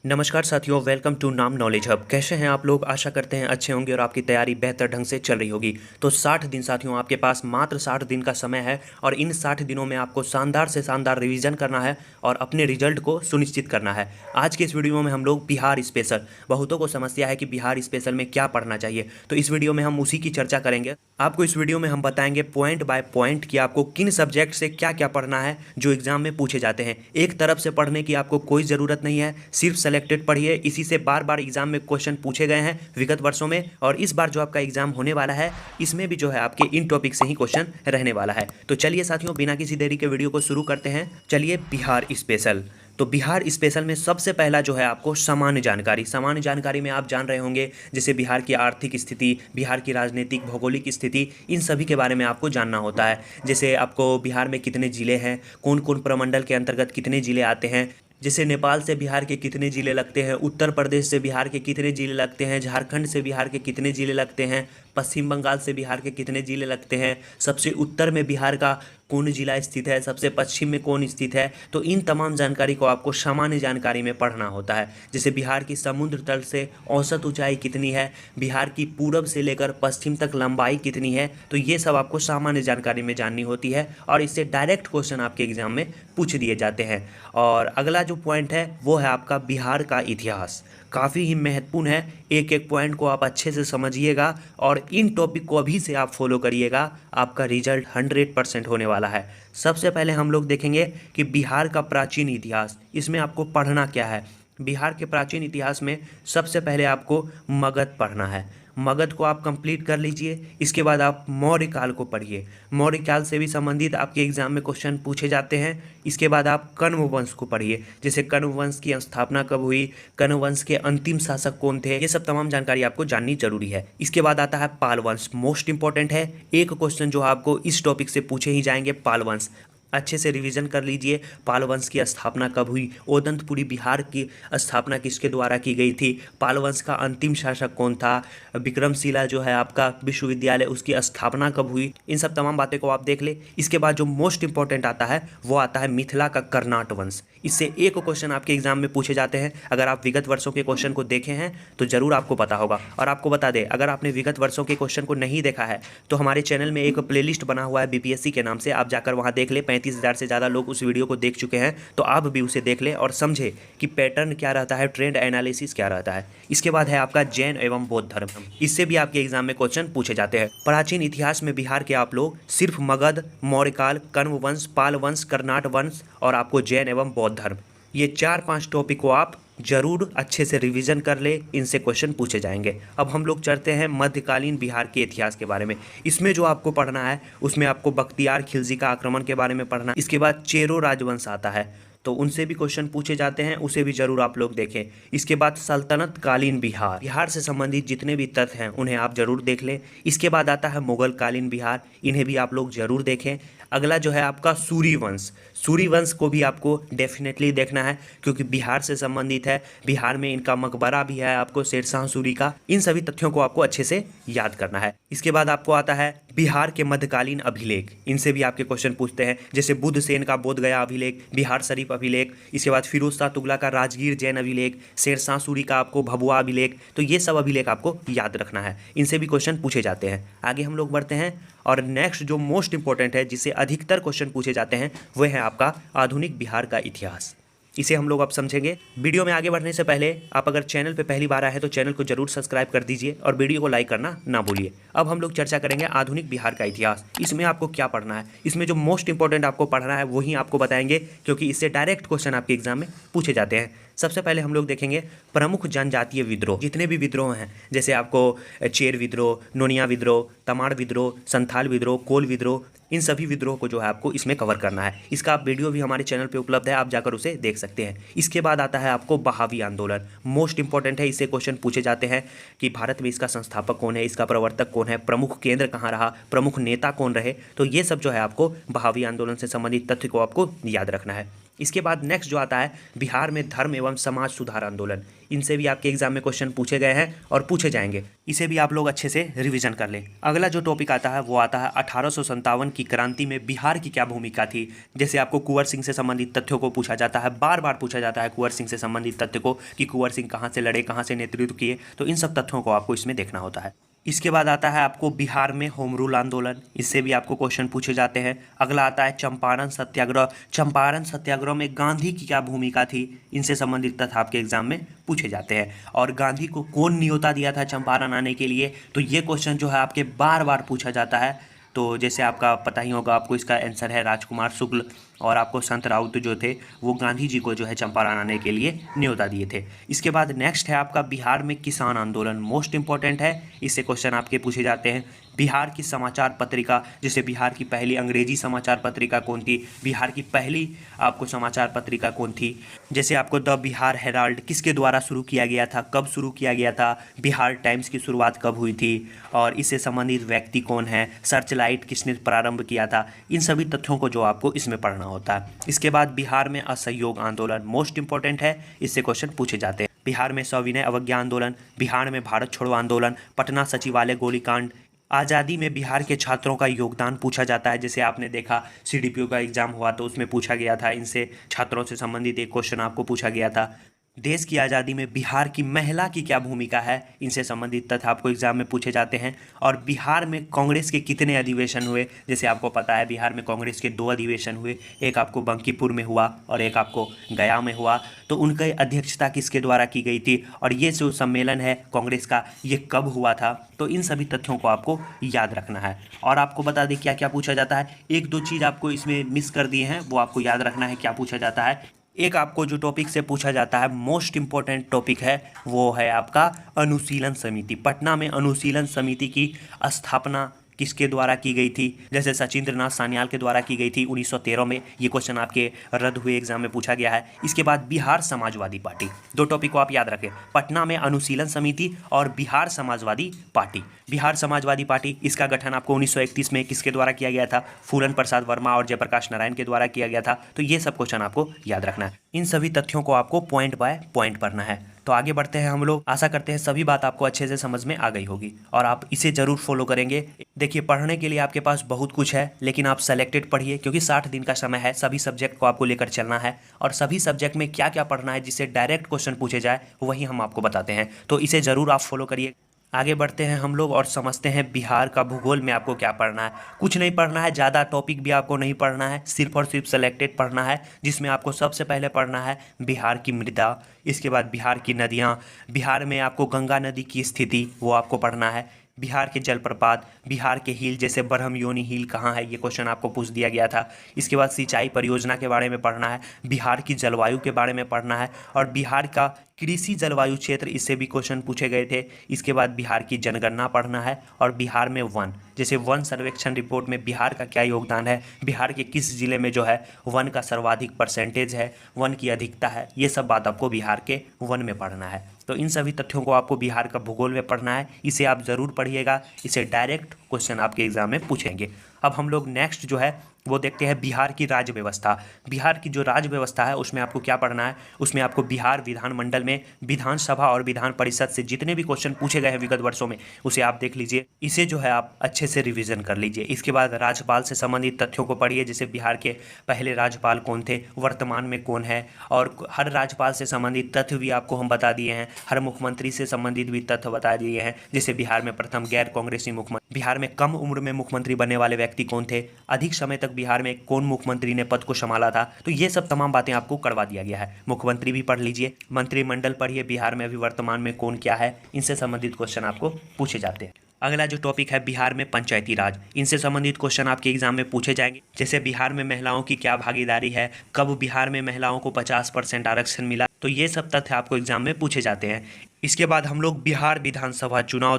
नमस्कार साथियों, welcome to नाम नॉलेज हब। कैसे हैं आप लोग? आशा करते हैं अच्छे होंगे और आपकी तैयारी बेहतर ढंग से चल रही होगी। तो 60 दिन साथियों, आपके पास मात्र 60 दिन का समय है और इन 60 दिनों में आपको शानदार से शानदार रिवीजन करना है और अपने रिजल्ट को सुनिश्चित करना है। आज के इस वीडियो में हम लोग बिहार स्पेशल, बहुतों को समस्या है कि बिहार स्पेशल में क्या पढ़ना चाहिए, तो इस वीडियो में हम उसी की चर्चा करेंगे। आपको इस वीडियो में हम बताएंगे पॉइंट बाय पॉइंट कि आपको किन सब्जेक्ट से क्या क्या पढ़ना है जो एग्जाम में पूछे जाते हैं। एक तरफ से पढ़ने की आपको कोई ज़रूरत नहीं है, सिर्फ सेलेक्टेड पढ़िए। इसी से बार बार एग्जाम में क्वेश्चन पूछे गए हैं विगत वर्षों में, और इस बार जो आपका एग्जाम होने वाला है इसमें भी जो है आपके इन टॉपिक से ही क्वेश्चन रहने वाला है। तो चलिए साथियों, बिना किसी देरी के वीडियो को शुरू करते हैं। चलिए बिहार स्पेशल। तो बिहार स्पेशल में सबसे पहला जो है आपको सामान्य जानकारी में आप जान रहे होंगे, जैसे बिहार की आर्थिक स्थिति, बिहार की राजनीतिक भौगोलिक स्थिति, इन सभी के बारे में आपको जानना होता है। जैसे आपको बिहार में कितने ज़िले हैं, कौन कौन प्रमंडल के अंतर्गत कितने ज़िले आते हैं, जैसे नेपाल से बिहार के कितने ज़िले लगते हैं, उत्तर प्रदेश से बिहार के कितने ज़िले लगते हैं, झारखंड से बिहार के कितने ज़िले लगते हैं, पश्चिम बंगाल से बिहार के कितने ज़िले लगते हैं, सबसे उत्तर में बिहार का कौन जिला स्थित है, सबसे पश्चिम में कौन स्थित है। तो इन तमाम जानकारी को आपको सामान्य जानकारी में पढ़ना होता है। जैसे बिहार की समुद्र तल से औसत ऊंचाई कितनी है, बिहार की पूरब से लेकर पश्चिम तक लंबाई कितनी है, तो ये सब आपको सामान्य जानकारी में जाननी होती है और इससे डायरेक्ट क्वेश्चन आपके एग्जाम में पूछ दिए जाते हैं। और अगला जो पॉइंट है वो है आपका बिहार का इतिहास। काफ़ी ही महत्वपूर्ण है, एक एक पॉइंट को आप अच्छे से समझिएगा और इन टॉपिक को अभी से आप फॉलो करिएगा, आपका रिजल्ट 100% होने वाला है। सबसे पहले हम लोग देखेंगे कि बिहार का प्राचीन इतिहास, इसमें आपको पढ़ना क्या है। बिहार के प्राचीन इतिहास में सबसे पहले आपको मगध पढ़ना है। मगध को आप कंप्लीट कर लीजिए। इसके बाद आप मौर्य काल को पढ़िए। मौर्य काल से भी संबंधित आपके एग्जाम में क्वेश्चन पूछे जाते हैं। इसके बाद आप कण्व वंश को पढ़िए, जैसे कण्व वंश की स्थापना कब हुई, कण्व वंश के अंतिम शासक कौन थे, ये सब तमाम जानकारी आपको जाननी जरूरी है। इसके बाद आता है पाल वंश, मोस्ट इंपॉर्टेंट है। एक क्वेश्चन जो आपको इस टॉपिक से पूछे ही जाएंगे, पाल वंश। अच्छे से रिवीजन कर लीजिए। पाल वंश की स्थापना कब हुई, ओदंतपुरी बिहार की स्थापना किसके द्वारा की गई थी, पाल वंश का अंतिम शासक कौन था, विक्रमशिला जो है आपका विश्वविद्यालय, उसकी स्थापना कब हुई, इन सब तमाम बातें को आप देख ले। इसके बाद जो मोस्ट इंपॉर्टेंट आता है वो आता है मिथिला का कर्नाट वंश। इससे एक क्वेश्चन आपके एग्जाम में पूछे जाते हैं। अगर आप विगत वर्षों के क्वेश्चन को देखे हैं तो जरूर आपको पता होगा। और आपको बता दें, अगर आपने विगत वर्षों के क्वेश्चन को नहीं देखा है तो हमारे चैनल में एक प्लेलिस्ट बना हुआ है बीपीएससी के नाम से, आप जाकर वहाँ देख ले। 35,000 से ज़्यादा लोग उस वीडियो को देख चुके हैं, तो आप भी उसे देख लें और समझे कि पैटर्न क्या रहता है, ट्रेंड एनालिसिस क्या रहता है। इसके बाद है आपका जैन एवं बौद्ध धर्म, इससे भी आपके एग्जाम में क्वेश्चन पूछे जाते हैं। प्राचीन इतिहास में बिहार के आप लोग सिर्फ मगध, मौर्यकाल, कण्व वंश, पाल वंश, कर्नाट वंश और आपको जैन एवं बौद्ध धर्म, ये 4-5 टॉपिक को आप जरूर अच्छे से रिवीजन कर ले, इनसे क्वेश्चन पूछे जाएंगे। अब हम लोग चलते हैं मध्यकालीन बिहार के इतिहास के बारे में। इसमें जो आपको पढ़ना है उसमें आपको बख्तियार खिलजी का आक्रमण के बारे में पढ़ना। इसके बाद चेरो राजवंश आता है, तो उनसे भी क्वेश्चन पूछे जाते हैं, उसे भी जरूर आप लोग देखें। इसके बाद सल्तनत कालीन बिहार, बिहार से संबंधित जितने भी तथ्य हैं उन्हें आप जरूर देख लें। इसके बाद आता है मुगल कालीन बिहार, इन्हें भी आप लोग जरूर देखें। अगला जो है आपका सूर्यवंश, सूर्यवंश को भी आपको डेफिनेटली देखना है क्योंकि बिहार से संबंधित है। बिहार में इनका मकबरा भी है आपको, शेरशाह सूरी का। इन सभी तथ्यों को आपको अच्छे से याद करना है। इसके बाद आपको आता है बिहार के मध्यकालीन अभिलेख, इनसे भी आपके क्वेश्चन पूछते हैं, जैसे बुद्ध सेन का बोध गया अभिलेख, बिहार शरीफ अभिलेख। इसके बाद फिरोज शाह तुगलक का राजगीर जैन अभिलेख, शेरशाह सूरी का आपको भभुआ अभिलेख। तो ये सब अभिलेख आपको याद रखना है, इनसे भी क्वेश्चन पूछे जाते हैं। आगे हम लोग बढ़ते हैं और नेक्स्ट जो मोस्ट इंपॉर्टेंट है, जिससे अधिकतर क्वेश्चन पूछे जाते हैं, वह है आपका आधुनिक बिहार का इतिहास। इसे हम लोग अब समझेंगे। वीडियो में आगे बढ़ने से पहले आप अगर चैनल पे पहली बार आए हैं तो चैनल को जरूर सब्सक्राइब कर दीजिए और वीडियो को लाइक करना ना भूलिए। अब हम लोग चर्चा करेंगे आधुनिक बिहार का इतिहास। इसमें आपको क्या पढ़ना है, इसमें जो मोस्ट इंपॉर्टेंट आपको पढ़ना है वही आपको बताएंगे, क्योंकि इससे डायरेक्ट क्वेश्चन आपके एग्जाम में पूछे जाते हैं। सबसे पहले हम लोग देखेंगे प्रमुख जनजातीय विद्रोह, जितने भी विद्रोह हैं, जैसे आपको चेर विद्रोह, नोनिया विद्रोह, तमाड़ विद्रोह, संथाल विद्रोह, कोल विद्रोह, इन सभी विद्रोह को जो है आपको इसमें कवर करना है। इसका वीडियो भी हमारे चैनल पे उपलब्ध है, आप जाकर उसे देख सकते हैं। इसके बाद आता है आपको बहावी आंदोलन, मोस्ट इंपॉर्टेंट है, इससे क्वेश्चन पूछे जाते हैं कि भारत में इसका संस्थापक कौन है, इसका प्रवर्तक कौन है, प्रमुख केंद्र कहाँ रहा, प्रमुख नेता कौन रहे। तो ये सब जो है आपको बहावी आंदोलन से संबंधित तथ्य को आपको याद रखना है। इसके बाद नेक्स्ट जो आता है बिहार में धर्म एवं समाज सुधार आंदोलन, इनसे भी आपके एग्जाम में क्वेश्चन पूछे गए हैं और पूछे जाएंगे, इसे भी आप लोग अच्छे से रिवीजन कर लें। अगला जो टॉपिक आता है वो आता है 1857 की क्रांति में बिहार की क्या भूमिका थी। जैसे आपको कुंवर सिंह से संबंधित तथ्यों को पूछा जाता है, बार बार पूछा जाता है कुंवर सिंह से संबंधित तथ्य को कि कुंवर सिंह कहाँ से लड़े, कहाँ से नेतृत्व किए, तो इन सब तथ्यों को आपको इसमें देखना होता है। इसके बाद आता है आपको बिहार में होम रूल आंदोलन, इससे भी आपको क्वेश्चन पूछे जाते हैं। अगला आता है चंपारण सत्याग्रह, चंपारण सत्याग्रह में गांधी की क्या भूमिका थी, इनसे संबंधित तथ्य आपके एग्जाम में पूछे जाते हैं। और गांधी को कौन न्योता दिया था चंपारण आने के लिए, तो ये क्वेश्चन जो है आपके बार बार पूछा जाता है। तो जैसे आपका पता ही होगा, आपको इसका आंसर है राजकुमार शुक्ल, और आपको संत राउत जो थे वो गांधी जी को जो है चंपारण आने के लिए न्योता दिए थे। इसके बाद नेक्स्ट है आपका बिहार में किसान आंदोलन, मोस्ट इंपॉर्टेंट है, इससे क्वेश्चन आपके पूछे जाते हैं। बिहार की समाचार पत्रिका, जैसे बिहार की पहली अंग्रेजी समाचार पत्रिका कौन थी, बिहार की पहली आपको समाचार पत्रिका कौन थी। जैसे आपको द बिहार हेराल्ड किसके द्वारा शुरू किया गया था, कब शुरू किया गया था, बिहार टाइम्स की शुरुआत कब हुई थी, और इससे संबंधित व्यक्ति कौन है, सर्चलाइट किसने प्रारंभ किया था, इन सभी तथ्यों को जो आपको इसमें पढ़ना होता है। इसके बाद बिहार में असहयोग आंदोलन, मोस्ट इंपॉर्टेंट है, इससे क्वेश्चन पूछे जाते हैं। बिहार में सविनय अवज्ञा आंदोलन, बिहार में भारत छोड़ो आंदोलन, पटना सचिवालय गोलीकांड, आज़ादी में बिहार के छात्रों का योगदान पूछा जाता है। जैसे आपने देखा सीडीपीओ का एग्जाम हुआ तो उसमें पूछा गया था, इनसे छात्रों से संबंधित एक क्वेश्चन आपको पूछा गया था। देश की आज़ादी में बिहार की महिला की क्या भूमिका है, इनसे संबंधित तथ्य आपको एग्जाम में पूछे जाते हैं। और बिहार में कांग्रेस के कितने अधिवेशन हुए, जैसे आपको पता है बिहार में कांग्रेस के 2 अधिवेशन हुए, एक आपको बंकीपुर में हुआ और एक आपको गया में हुआ, तो उनकी अध्यक्षता किसके द्वारा की गई थी, और ये जो सम्मेलन है कांग्रेस का ये कब हुआ था, तो इन सभी तथ्यों को आपको याद रखना है। और आपको बता दें क्या क्या पूछा जाता है, 1-2 चीज़ आपको इसमें मिस कर दिए हैं, वो आपको याद रखना है क्या पूछा जाता है। एक आपको जो टॉपिक से पूछा जाता है, मोस्ट इंपॉर्टेंट टॉपिक है, वो है आपका अनुशीलन समिति। पटना में अनुशीलन समिति की स्थापना किसके द्वारा की गई थी, जैसे सचिंद्र नाथ सान्याल के द्वारा की गई थी 1913 में, ये क्वेश्चन आपके रद्द हुए एग्जाम में पूछा गया है। इसके बाद बिहार समाजवादी पार्टी, 2 टॉपिक को आप याद रखें, पटना में अनुशीलन समिति और बिहार समाजवादी पार्टी। बिहार समाजवादी पार्टी, इसका गठन आपको 1931 में किसके द्वारा किया गया था, फूलन प्रसाद वर्मा और जयप्रकाश नारायण के द्वारा किया गया था। तो ये सब क्वेश्चन आपको याद रखना है, इन सभी तथ्यों को आपको पॉइंट बाय पॉइंट पढ़ना है। तो आगे बढ़ते हैं हम लोग, आशा करते हैं सभी बात आपको अच्छे से समझ में आ गई होगी और आप इसे जरूर फॉलो करेंगे। देखिए पढ़ने के लिए आपके पास बहुत कुछ है, लेकिन आप सेलेक्टेड पढ़िए, क्योंकि 60 दिन का समय है, सभी सब्जेक्ट को आपको लेकर चलना है और सभी सब्जेक्ट में क्या क्या पढ़ना है जिससे डायरेक्ट क्वेश्चन पूछे जाए वही हम आपको बताते हैं। तो इसे ज़रूर आप फॉलो करिए। आगे बढ़ते हैं हम लोग और समझते हैं बिहार का भूगोल में आपको क्या पढ़ना है। कुछ नहीं पढ़ना है, ज़्यादा टॉपिक भी आपको नहीं पढ़ना है, सिर्फ और सिर्फ सेलेक्टेड पढ़ना है, जिसमें आपको सबसे पहले पढ़ना है बिहार की मृदा, इसके बाद बिहार की नदियाँ, बिहार में आपको गंगा नदी की स्थिति वो आपको पढ़ना है, बिहार के जलप्रपात, बिहार के हिल, जैसे ब्रह्मयोनी हिल कहाँ है, ये क्वेश्चन आपको पूछ दिया गया था। इसके बाद सिंचाई परियोजना के बारे में पढ़ना है, बिहार की जलवायु के बारे में पढ़ना है और बिहार का कृषि जलवायु क्षेत्र, इससे भी क्वेश्चन पूछे गए थे। इसके बाद बिहार की जनगणना पढ़ना है और बिहार में वन, जैसे वन सर्वेक्षण रिपोर्ट में बिहार का क्या योगदान है, बिहार के किस जिले में जो है वन का सर्वाधिक परसेंटेज है, वन की अधिकता है, ये सब बात आपको बिहार के वन में पढ़ना है। तो इन सभी तथ्यों को आपको बिहार का भूगोल में पढ़ना है, इसे आप ज़रूर पढ़िएगा, इसे डायरेक्ट क्वेश्चन आपके एग्जाम में पूछेंगे। अब हम लोग नेक्स्ट जो है वो देखते हैं बिहार की राज्य व्यवस्था। बिहार की जो राज्य व्यवस्था है उसमें आपको क्या पढ़ना है, उसमें आपको बिहार विधानमंडल में विधानसभा और विधान परिषद से जितने भी क्वेश्चन पूछे गए हैं विगत वर्षों में उसे आप देख लीजिए, इसे जो है आप अच्छे से रिवीजन कर लीजिए। इसके बाद राज्यपाल से संबंधित तथ्यों को पढ़िए, जैसे बिहार के पहले राज्यपाल कौन थे, वर्तमान में कौन है, और हर राज्यपाल से संबंधित तथ्य भी आपको हम बता दिए हैं, हर मुख्यमंत्री से संबंधित भी तथ्य बता दिए हैं। जैसे बिहार में प्रथम गैर कांग्रेसी मुख्यमंत्री, बिहार में कम उम्र में मुख्यमंत्री बनने वाले व्यक्ति कौन थे, अधिक समय तक बिहार में कौन मुख्यमंत्री ने पद को संभाला था, तो ये सब तमाम बातें आपको करवा दिया गया है। मुख्यमंत्री भी पढ़ लीजिए, मंत्रिमंडल पढ़िए, बिहार में अभी वर्तमान में कौन क्या है, इनसे संबंधित क्वेश्चन आपको पूछे जाते हैं। अगला जो टॉपिक है बिहार में पंचायती राज, इनसे संबंधित क्वेश्चन आपके एग्जाम में पूछे जाएंगे। जैसे बिहार में महिलाओं की क्या भागीदारी है, कब बिहार में महिलाओं को 50% आरक्षण मिला, तो ये सब तथ्य आपको एग्जाम में पूछे जाते हैं। इसके बाद हम लोग बिहार विधानसभा चुनाव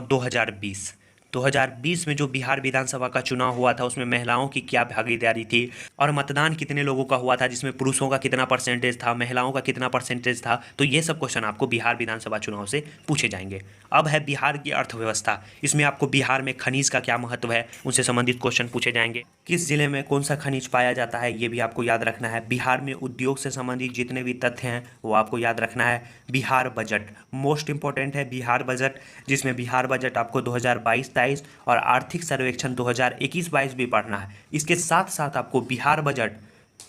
2020 में जो बिहार विधानसभा का चुनाव हुआ था उसमें महिलाओं की क्या भागीदारी थी और मतदान कितने लोगों का हुआ था, जिसमें पुरुषों का कितना परसेंटेज था, महिलाओं का कितना परसेंटेज था, तो ये सब क्वेश्चन आपको बिहार विधानसभा चुनाव से पूछे जाएंगे। अब है बिहार की अर्थव्यवस्था, इसमें आपको बिहार में खनिज का क्या महत्व है उनसे संबंधित क्वेश्चन पूछे जाएंगे। किस जिले में कौन सा खनिज पाया जाता है ये भी आपको याद रखना है। बिहार में उद्योग से संबंधित जितने भी तथ्य हैं वो आपको याद रखना है। बिहार बजट मोस्ट इंपॉर्टेंट है, बिहार बजट, जिसमें बिहार बजट आपको 2022-23 और आर्थिक सर्वेक्षण 2021-22 भी पढ़ना है। इसके साथ साथ आपको बिहार बजट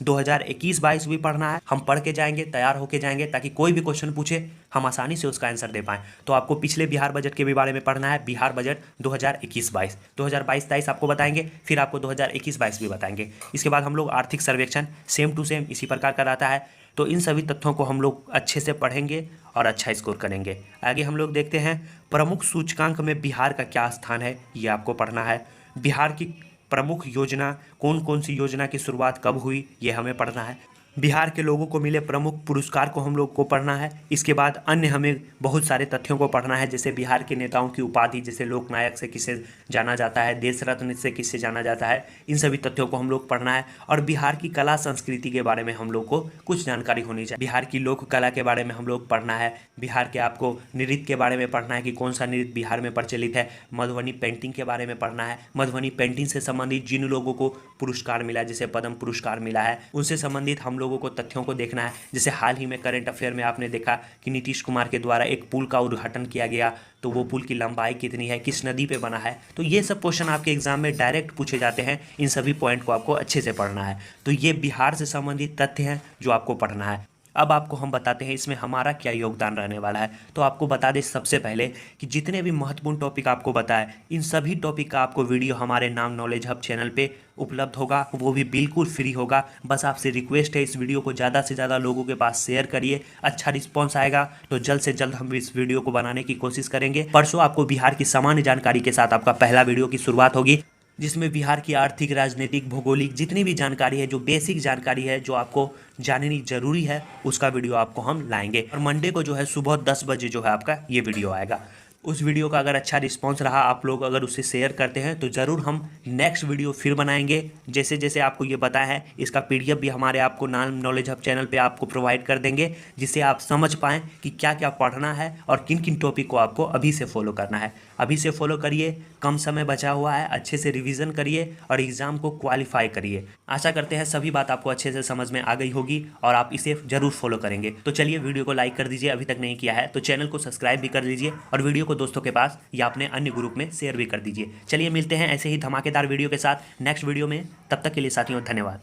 2021-22 भी पढ़ना है। हम पढ़ के जाएंगे, तैयार होके जाएंगे, ताकि कोई भी क्वेश्चन पूछे हम आसानी से उसका आंसर दे पाएं। तो आपको पिछले बिहार बजट के भी बारे में पढ़ना है। बिहार बजट 2021-22, 2022-23 आपको बताएंगे, फिर आपको 2021-22 भी बताएंगे। इसके बाद हम लोग आर्थिक सर्वेक्षण सेम टू सेम इसी प्रकार का रहता है। तो इन सभी तथ्यों को हम लोग अच्छे से पढ़ेंगे और अच्छा स्कोर करेंगे। आगे हम लोग देखते हैं प्रमुख सूचकांक में बिहार का क्या स्थान है, ये आपको पढ़ना है। बिहार की प्रमुख योजना, कौन कौन सी योजना की शुरुआत कब हुई, ये हमें पढ़ना है। बिहार के लोगों को मिले प्रमुख पुरस्कार को हम लोग को पढ़ना है। इसके बाद अन्य हमें बहुत सारे तथ्यों को पढ़ना है, जैसे बिहार के नेताओं की उपाधि, जैसे लोकनायक से किसे जाना जाता है, देश रत्न से किससे जाना जाता है, इन सभी तथ्यों को हम लोग पढ़ना है। और बिहार की कला संस्कृति के बारे में हम लोग को कुछ जानकारी होनी चाहिए। बिहार की लोक कला के बारे में हम लोग पढ़ना है। बिहार के आपको नृत्य के बारे में पढ़ना है कि कौन सा नृत्य बिहार में प्रचलित है। मधुबनी पेंटिंग के बारे में पढ़ना है। मधुबनी पेंटिंग से संबंधित जिन लोगों को पुरस्कार मिला, जैसे पद्म पुरस्कार मिला है, उनसे संबंधित हम लोगों को तथ्यों को देखना है। जैसे हाल ही में करंट अफेयर में आपने देखा कि नीतीश कुमार के द्वारा एक पुल का उद्घाटन किया गया, तो वो पुल की लंबाई कितनी है, किस नदी पे बना है। तो ये सब क्वेश्चन आपके एग्जाम में डायरेक्ट पूछे जाते हैं। इन सभी पॉइंट को आपको अच्छे से पढ़ना है। तो ये बिहार से संबंधित तथ्य हैं जो आपको पढ़ना है। अब आपको हम बताते हैं इसमें हमारा क्या योगदान रहने वाला है। तो आपको बता दें सबसे पहले कि जितने भी महत्वपूर्ण टॉपिक आपको बताए, इन सभी टॉपिक का आपको वीडियो हमारे नाम नॉलेज हब चैनल पे उपलब्ध होगा, वो भी बिल्कुल फ्री होगा। बस आपसे रिक्वेस्ट है इस वीडियो को ज़्यादा से ज़्यादा लोगों के पास शेयर करिए। अच्छा रिस्पॉन्स आएगा तो जल्द से जल्द हम इस वीडियो को बनाने की कोशिश करेंगे। परसों आपको बिहार की सामान्य जानकारी के साथ आपका पहला वीडियो की शुरुआत होगी, जिसमें बिहार की आर्थिक, राजनीतिक, भौगोलिक जितनी भी जानकारी है, जो बेसिक जानकारी है, जो आपको जाननी जरूरी है, उसका वीडियो आपको हम लाएंगे। और मंडे को जो है सुबह 10 बजे जो है आपका ये वीडियो आएगा। उस वीडियो का अगर अच्छा रिस्पांस रहा, आप लोग अगर उसे शेयर करते हैं, तो ज़रूर हम नेक्स्ट वीडियो फिर बनाएंगे। जैसे जैसे आपको ये बताया है, इसका पीडीएफ भी हमारे आपको नाम नॉलेज हब चैनल पे आपको प्रोवाइड कर देंगे, जिससे आप समझ पाएँ कि क्या क्या पढ़ना है और किन किन टॉपिक को आपको अभी से फॉलो करना है। अभी से फॉलो करिए, कम समय बचा हुआ है, अच्छे से रिवीजन करिए और एग्ज़ाम को क्वालिफाई करिए। आशा करते हैं सभी बात आपको अच्छे से समझ में आ गई होगी और आप इसे ज़रूर फॉलो करेंगे। तो चलिए वीडियो को लाइक कर दीजिए, अभी तक नहीं किया है तो चैनल को सब्सक्राइब भी कर लीजिए और वीडियो को दोस्तों के पास या अपने अन्य ग्रुप में शेयर भी कर दीजिए। चलिए मिलते हैं ऐसे ही धमाकेदार वीडियो के साथ नेक्स्ट वीडियो में। तब तक के लिए साथियों धन्यवाद।